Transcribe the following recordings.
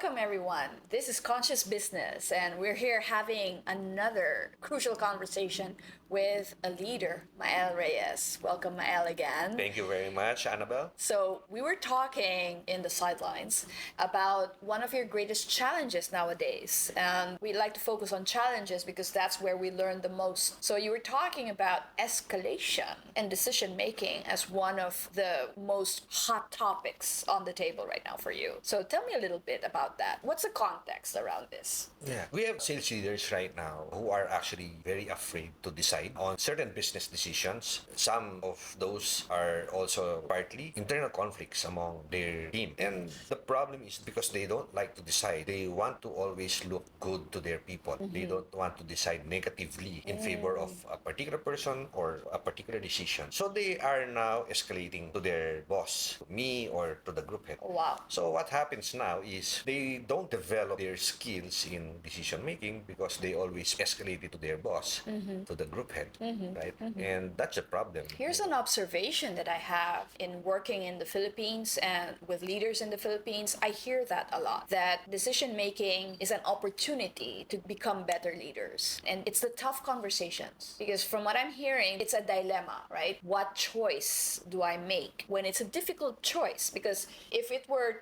Welcome, everyone. This is Conscious Business, and we're here having another crucial conversation with a leader, Mael Reyes. Welcome, Mael, again. Thank you very much, Anabel. So, we were talking in the sidelines about one of your greatest challenges nowadays. And we like to focus on challenges because that's where we learn the most. So, you were talking about escalation and decision making as one of the most hot topics on the table right now for you. So, tell me a little bit about that. What's the context around this? Yeah, we have sales leaders right now who are actually very afraid to decide on certain business decisions. Some of those are also partly internal conflicts among their team. And the problem is because they don't like to decide, they want to always look good to their people. They don't want to decide negatively in favor of a particular person or a particular decision. So they are now escalating to their boss, to me, or to the group head. Wow. So what happens now is they don't develop their skills in decision making because they always escalate it to their boss, to the group head, right? And that's a problem. Here's an observation that I have in working in the Philippines and with leaders in the Philippines. I hear that a lot, that decision making is an opportunity to become better leaders. And it's the tough conversations because from what I'm hearing, it's a dilemma, right? What choice do I make when it's a difficult choice? Because if it were,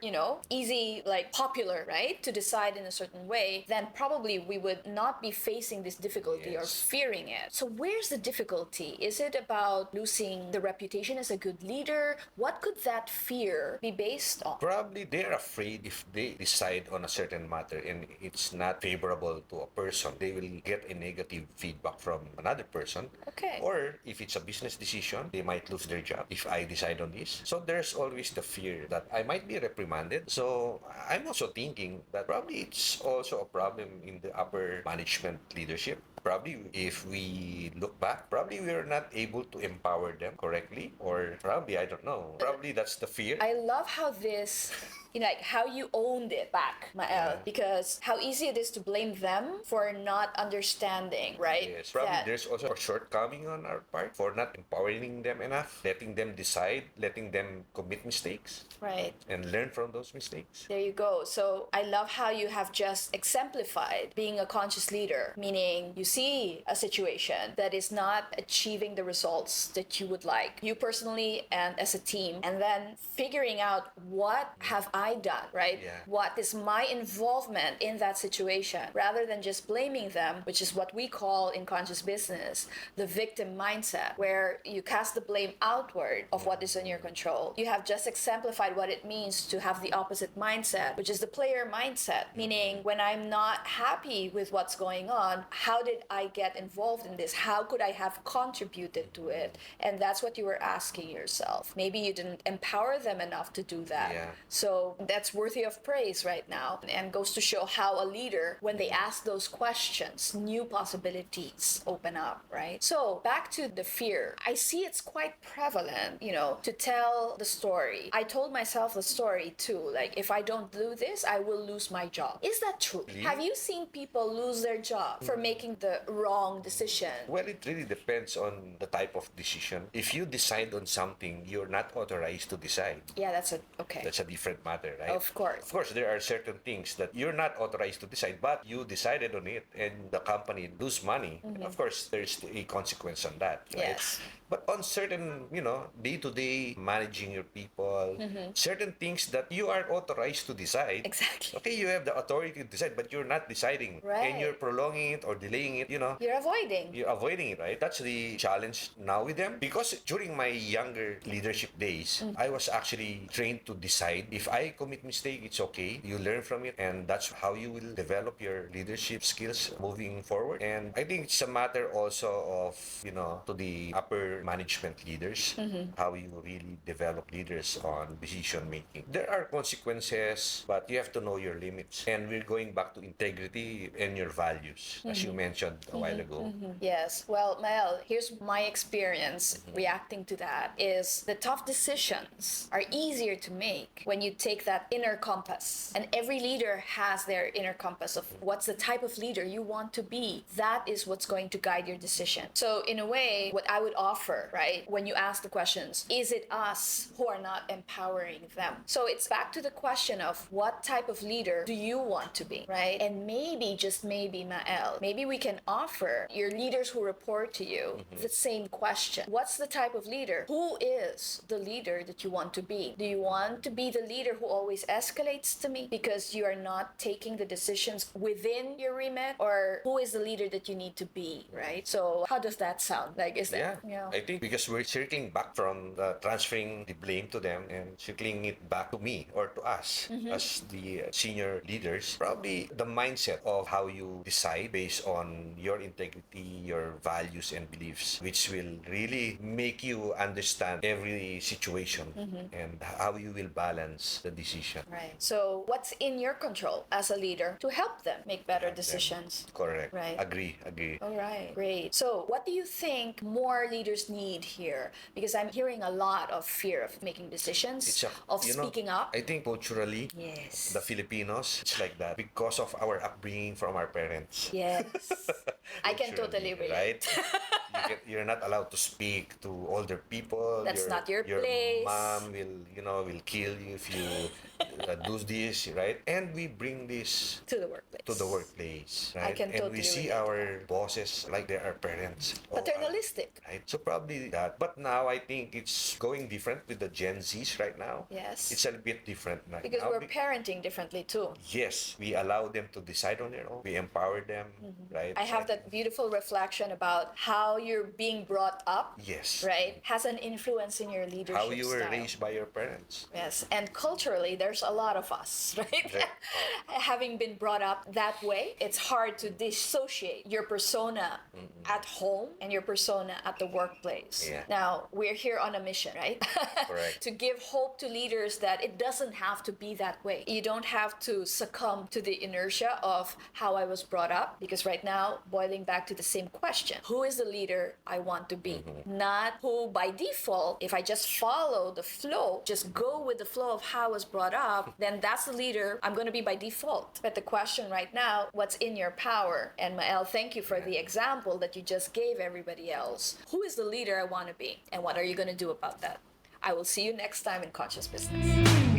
easy, like popular, right, to decide in a certain way, then probably we would not be facing this difficulty or fearing it. So where's the difficulty? Is it about losing the reputation as a good leader? What could that fear be based on? Probably they're afraid if they decide on a certain matter and it's not favorable to a person, they will get a negative feedback from another person. Okay. Or if it's a business decision, they might lose their job if I decide on this. So there's always the fear that I might be reprimanded. So I'm also thinking that probably it's also a problem in the upper management leadership. Probably if we look back, probably we're not able to empower them correctly, or probably, I don't know, probably that's the fear. I love how this, like how you owned it back, Mael, because how easy it is to blame them for not understanding, right? Yes, probably there's also a shortcoming on our part for not empowering them enough, letting them decide, letting them commit mistakes. Right. And learn from those mistakes. There you go. So I love how you have just exemplified being a conscious leader, meaning you see a situation that is not achieving the results that you would like, you personally and as a team, and then figuring out what have I done, right? Yeah. What is my involvement in that situation, rather than just blaming them, which is what we call in conscious business the victim mindset, where you cast the blame outward of what is in your control. You have just exemplified what it means to have the opposite mindset, which is the player mindset, meaning when I'm not happy with what's going on, how did I get involved in this? How could I have contributed to it? And that's what you were asking yourself. Maybe you didn't empower them enough to do that. Yeah. So that's worthy of praise right now, and goes to show how a leader, when they ask those questions, new possibilities open up, right? So back to the fear. I see it's quite prevalent, to tell the story. I told myself the story too, like if I don't do this, I will lose my job. Is that true? Really? Have you seen people lose their job for making the wrong decision? Well, it really depends on the type of decision. If you decide on something, you're not authorized to decide. Yeah, that's okay. That's a different matter, right? Of course. Of course, there are certain things that you're not authorized to decide, but you decided on it and the company lose money. Of course, there's a consequence on that, right? Yes. But on certain, day-to-day managing your people, certain things that you are authorized to decide. Exactly. Okay, you have the authority to decide, but you're not deciding. Right. And you're prolonging it or delaying it, You're avoiding. You're avoiding it, right? That's the challenge now with them. Because during my younger leadership days, I was actually trained to decide. If I commit mistake, it's okay. You learn from it, and that's how you will develop your leadership skills moving forward. And I think it's a matter also of, to the upper management leaders, how you really develop leaders on decision making. There are consequences, but you have to know your limits. And we're going back to integrity and your values, as you mentioned a while ago. Yes. Well, Mael, here's my experience reacting to that is the tough decisions are easier to make when you take make that inner compass. And every leader has their inner compass of what's the type of leader you want to be. That is what's going to guide your decision. So in a way, what I would offer, right, when you ask the questions, is it us who are not empowering them? So it's back to the question of what type of leader do you want to be, right? And maybe, just maybe, Mael, maybe we can offer your leaders who report to you the same question. What's the type of leader? Who is the leader that you want to be? Do you want to be the leader who always escalates to me because you are not taking the decisions within your remit? Or who is the leader that you need to be, right? So how does that sound? Like, is that, I think because we're circling back from transferring the blame to them and circling it back to me or to us as the senior leaders, probably the mindset of how you decide based on your integrity, your values and beliefs, which will really make you understand every situation and how you will balance the decision. right? So what's in your control as a leader to help them make better Them. decisions? Correct. Right. Agree. All right, great. So, what do you think more leaders need here? Because I'm hearing a lot of fear of making decisions, of speaking up. I think culturally, Yes. the Filipinos, it's like that because of our upbringing from our parents. Yes. I can Culturally, totally relate. Right? You're not allowed to speak to older people. That's not your place. Mom will kill you if you do this, right? And we bring this To the workplace. to the workplace, right? I can and totally we see relate. our bosses like they're our parents. Paternalistic. Right? So probably that. But now I think it's going different with the Gen Zs right now. Yes. It's a bit different right Because now. we're parenting differently too. Yes, we allow them to decide on their own. We empower them, right? I have that beautiful reflection about how you're being brought up, Yes. right? Has an influence in your leadership How you were style. raised by your parents. Yes, and culturally, there's a lot of us, right? Right. Having been brought up that way, it's hard to dissociate your persona at home and your persona at the workplace. Yeah. Now, we're here on a mission, right? Correct. To give hope to leaders that it doesn't have to be that way. You don't have to succumb to the inertia of how I was brought up, because right now, boiling back to the same question, who is the leader I want to be? Not who by default, if I just follow the flow, just go with the flow of how I was brought up, then that's the leader I'm going to be by default. But the question right now, what's in your power? And Mael, thank you for the example that you just gave everybody else. Who is the leader I want to be? And what are you going to do about that? I will see you next time in Conscious Business.